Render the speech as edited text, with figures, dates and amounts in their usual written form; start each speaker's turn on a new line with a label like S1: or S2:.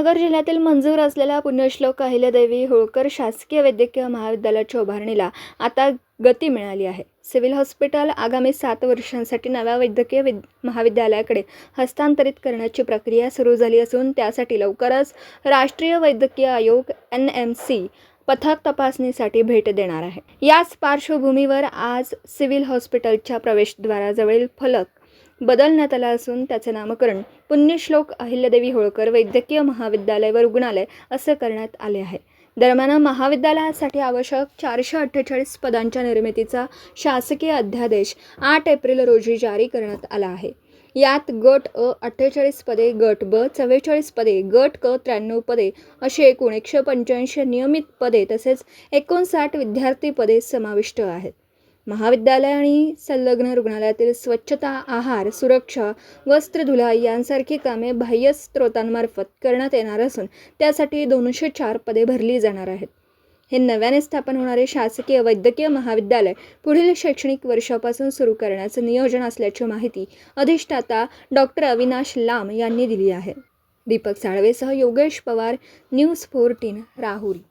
S1: राधानगर जिल्ह्यातील मंजूर असलेल्या पुण्यश्लोक अहिल्यादेवी होळकर शासकीय वैद्यकीय महाविद्यालयाच्या उभारणीला आता गती मिळाली आहे. सिव्हिल हॉस्पिटल आगामी 7 वर्षांसाठी नव्या वैद्यकीय महाविद्यालयाकडे हस्तांतरित करण्याची प्रक्रिया सुरू झाली असून त्यासाठी लवकरच राष्ट्रीय वैद्यकीय आयोग NMC पथक तपासणीसाठी भेट देणार आहे. याच पार्श्वभूमीवर आज सिव्हिल हॉस्पिटलच्या प्रवेशद्वाराजवळील फलक बदलण्यात आला असून त्याचे नामकरण पुण्यश्लोक अहिल्यादेवी होळकर वैद्यकीय महाविद्यालय व रुग्णालय असे करण्यात आले आहे. दरम्यान महाविद्यालयासाठी आवश्यक 448 पदांच्या निर्मितीचा शासकीय अध्यादेश 8 एप्रिल रोजी जारी करण्यात आला आहे. यात गट अ 48 पदे, गट ब 44 पदे, गट क 93 पदे अशी एकूण 185 नियमित पदे तसेच 59 विद्यार्थी पदे समाविष्ट आहेत. महाविद्यालय आणि संलग्न रुग्णालयातील स्वच्छता, आहार, सुरक्षा, वस्त्र धुलाई यांसारखी कामे बाह्य स्रोतांमार्फत करण्यात येणार असून त्यासाठी 204 पदे भरली जाणार आहेत. हे नव्याने स्थापन होणारे शासकीय वैद्यकीय महाविद्यालय पुढील शैक्षणिक वर्षापासून सुरू करण्याचे नियोजन असल्याची माहिती अधिष्ठाता डॉक्टर अविनाश लांब यांनी दिली आहे. दीपक साळवेसह योगेश पवार, न्यूज 14 राहुरी.